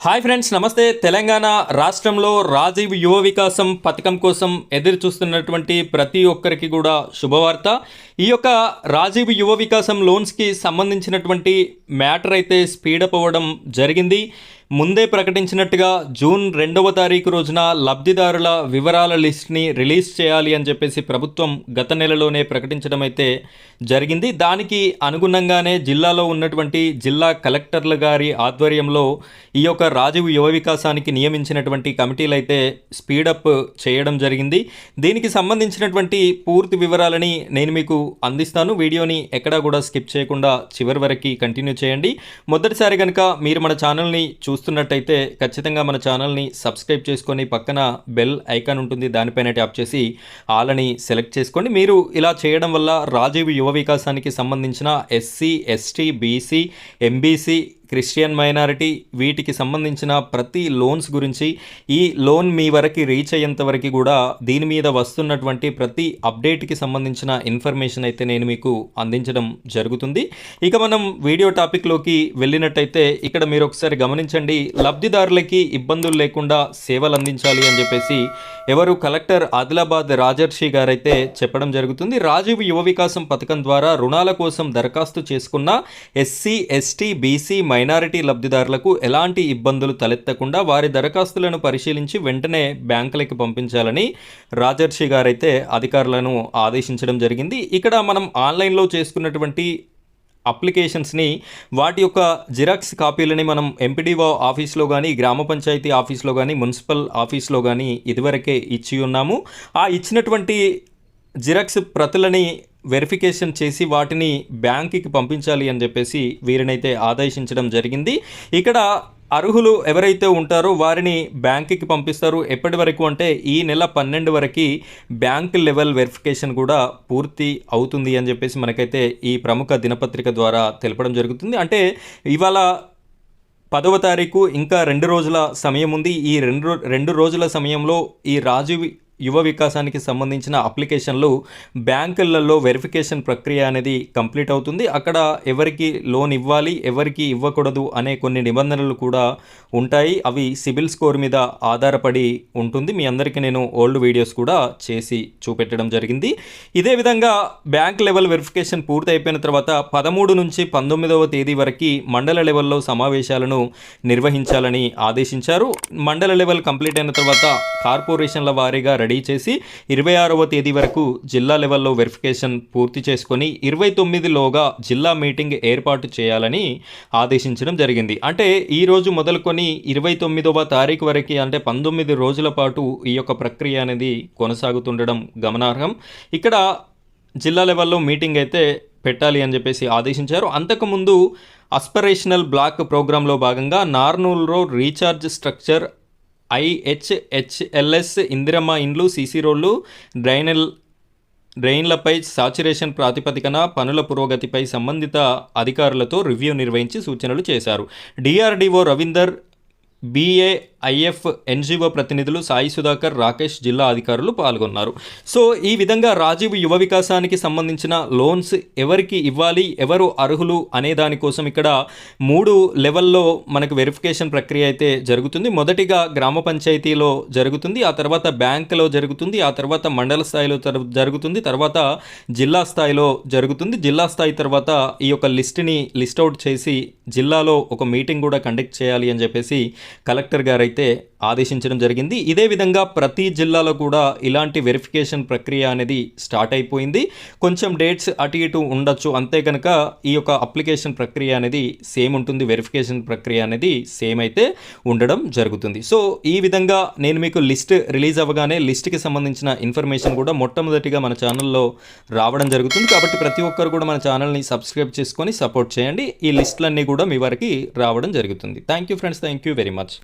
Hi friends, నమస్తే. తెలంగాణ రాష్ట్రంలో రాజీవ్ యువ వికాసం పథకం కోసం ఎదురు చూస్తున్నటువంటి ప్రతి ఒక్కరికి కూడా శుభవార్త. ఈ యొక్క రాజీవ్ యువ వికాసం లోన్స్కి సంబంధించినటువంటి మ్యాటర్ అయితే స్పీడప్ అవ్వడం జరిగింది. ముందే ప్రకటించినట్టుగా జూన్ 2వ తారీఖు రోజున లబ్ధిదారుల వివరాల లిస్ట్ని రిలీజ్ చేయాలి అని చెప్పేసి ప్రభుత్వం గత నెలలోనే ప్రకటించడం అయితే జరిగింది. దానికి అనుగుణంగానే జిల్లాలో ఉన్నటువంటి జిల్లా కలెక్టర్ల గారి ఆధ్వర్యంలో ఈ యొక్క రాజీవ్ యువ వికాసానికి నియమించినటువంటి కమిటీలు అయితే స్పీడప్ చేయడం జరిగింది. దీనికి సంబంధించినటువంటి పూర్తి వివరాలని నేను మీకు అందిస్తాను. వీడియోని ఎక్కడా కూడా స్కిప్ చేయకుండా చివరి వరకు కంటిన్యూ చేయండి. మొదటిసారి కనుక మీరు మన ఛానల్ని చూస్తున్నట్టయితే ఖచ్చితంగా మన ఛానల్ని సబ్స్క్రైబ్ చేసుకొని పక్కన బెల్ ఐకాన్ ఉంటుంది, దానిపైన ట్యాప్ చేసి ఆల్ అని సెలెక్ట్ చేసుకోండి. మీరు ఇలా చేయడం వల్ల రాజీవ్ యువ వికాసానికి సంబంధించిన SC, ST, BC, MBC, Christian minority వీటికి సంబంధించిన ప్రతి లోన్స్ గురించి, ఈ లోన్ మీ వరకు రీచ్ అయ్యేంత వరకు కూడా దీని మీద వస్తున్నటువంటి ప్రతి అప్డేట్కి సంబంధించిన ఇన్ఫర్మేషన్ అయితే నేను మీకు అందించడం జరుగుతుంది. ఇక మనం వీడియో టాపిక్లోకి వెళ్ళినట్టయితే ఇక్కడ మీరు ఒకసారి గమనించండి. లబ్ధిదారులకి ఇబ్బందులు లేకుండా సేవలు అందించాలి అని చెప్పేసి ఎవరు కలెక్టర్ ఆదిలాబాద్ రాజర్షి గారైతే చెప్పడం జరుగుతుంది. రాజీవ్ యువ వికాసం పథకం ద్వారా రుణాల కోసం దరఖాస్తు చేసుకున్న ఎస్సీ, ఎస్టీ, బీసీ, మైనారిటీ లబ్ధిదారులకు ఎలాంటి ఇబ్బందులు తలెత్తకుండా వారి దరఖాస్తులను పరిశీలించి వెంటనే బ్యాంకులకు పంపించాలని రాజర్షి గారైతే అధికారులను ఆదేశించడం జరిగింది. ఇక్కడ మనం ఆన్లైన్లో చేసుకున్నటువంటి అప్లికేషన్స్ని వాటి యొక్క జిరాక్స్ కాపీలని మనం ఎంపీడీఓ ఆఫీస్లో కానీ, గ్రామ పంచాయతీ ఆఫీస్లో కానీ, మున్సిపల్ ఆఫీస్లో కానీ ఇదివరకే ఇచ్చి ఉన్నాము. ఆ ఇచ్చినటువంటి జిరాక్స్ ప్రతులని వెరిఫికేషన్ చేసి వాటిని బ్యాంకుకి పంపించాలి అని చెప్పేసి వీరినైతే ఆదేశించడం జరిగింది. ఇక్కడ అర్హులు ఎవరైతే ఉంటారో వారిని బ్యాంకుకి పంపిస్తారు. ఎప్పటి వరకు అంటే ఈ నెల 12 వరకు బ్యాంక్ లెవెల్ వెరిఫికేషన్ కూడా పూర్తి అవుతుంది అని చెప్పేసి మనకైతే ఈ ప్రముఖ దినపత్రిక ద్వారా తెలపడం జరుగుతుంది. అంటే ఇవాళ 10వ తారీఖు, ఇంకా 2 రోజుల సమయం ఉంది. ఈ రెండు రోజుల సమయంలో ఈ రాజీవ్ యువ వికాసానికి సంబంధించిన అప్లికేషన్లు బ్యాంకులలో వెరిఫికేషన్ ప్రక్రియ అనేది కంప్లీట్ అవుతుంది. అక్కడ ఎవరికి లోన్ ఇవ్వాలి, ఎవరికి ఇవ్వకూడదు అనే కొన్ని నిబంధనలు కూడా ఉంటాయి. అవి సిబిల్ స్కోర్ మీద ఆధారపడి ఉంటుంది. మీ అందరికీ నేను ఓల్డ్ వీడియోస్ కూడా చేసి చూపెట్టడం జరిగింది. ఇదే విధంగా బ్యాంక్ లెవెల్ వెరిఫికేషన్ పూర్తి అయిపోయిన తర్వాత 13 నుంచి 19వ తేదీ వరకు మండల లెవెల్లో సమావేశాలను నిర్వహించాలని ఆదేశించారు. మండల లెవెల్ కంప్లీట్ అయిన తర్వాత కార్పొరేషన్ల వారీగా రెడీ చేసి 26వ తేదీ వరకు జిల్లా లెవెల్లో వెరిఫికేషన్ పూర్తి చేసుకొని 29లోగా జిల్లా మీటింగ్ ఏర్పాటు చేయాలని ఆదేశించడం జరిగింది. అంటే ఈ రోజు మొదలుకొని 29వ తారీఖు వరకు, అంటే 19 రోజుల పాటు ఈ యొక్క ప్రక్రియ అనేది కొనసాగుతుండడం గమనార్హం. ఇక్కడ జిల్లా లెవెల్లో మీటింగ్ అయితే పెట్టాలి అని చెప్పేసి ఆదేశించారు. అంతకుముందు అస్పరేషనల్ బ్లాక్ ప్రోగ్రాంలో భాగంగా నార్నూల్లో రీఛార్జ్ స్ట్రక్చర్, IHHLS, ఇందిరమ్మ ఇండ్లు, సీసీ రోడ్లు, డ్రైన్లపై సాచురేషన్ ప్రాతిపదికన పనుల పురోగతిపై సంబంధిత అధికారులతో రివ్యూ నిర్వహించి సూచనలు చేశారు. DRDO రవీందర్, BAIF NGO ప్రతినిధులు సాయి సుధాకర్, రాకేష్, జిల్లా అధికారులు పాల్గొన్నారు. సో ఈ విధంగా రాజీవ్ యువ వికాసానికి సంబంధించిన లోన్స్ ఎవరికి ఇవ్వాలి, ఎవరు అర్హులు అనే దానికోసం ఇక్కడ 3 లెవెల్లో మనకు వెరిఫికేషన్ ప్రక్రియ అయితే జరుగుతుంది. మొదటిగా గ్రామ పంచాయతీలో జరుగుతుంది, ఆ తర్వాత బ్యాంకులో జరుగుతుంది, ఆ తర్వాత మండల స్థాయిలో జరుగుతుంది, తర్వాత జిల్లా స్థాయిలో జరుగుతుంది. జిల్లా స్థాయి తర్వాత ఈ యొక్క లిస్ట్ అవుట్ చేసి జిల్లాలో ఒక మీటింగ్ కూడా కండక్ట్ చేయాలి అని చెప్పేసి కలెక్టర్ గారు అయితే ఆదేశించడం జరిగింది. ఇదే విధంగా ప్రతి జిల్లాలో కూడా ఇలాంటి వెరిఫికేషన్ ప్రక్రియ అనేది స్టార్ట్ అయిపోయింది. కొంచెం డేట్స్ అటు ఇటు ఉండొచ్చు, అంతే కనుక ఈ యొక్క అప్లికేషన్ ప్రక్రియ అనేది సేమ్ ఉంటుంది, వెరిఫికేషన్ ప్రక్రియ అనేది సేమ్ అయితే ఉండడం జరుగుతుంది. సో ఈ విధంగా నేను మీకు లిస్ట్ రిలీజ్ అవ్వగానే లిస్ట్కి సంబంధించిన ఇన్ఫర్మేషన్ కూడా మొట్టమొదటిగా మన ఛానల్లో రావడం జరుగుతుంది. కాబట్టి ప్రతి ఒక్కరు కూడా మన ఛానల్ని సబ్స్క్రైబ్ చేసుకొని సపోర్ట్ చేయండి. ఈ లిస్టులన్నీ కూడా మీ వరకు రావడం జరుగుతుంది. Thank you friends, thank you very much.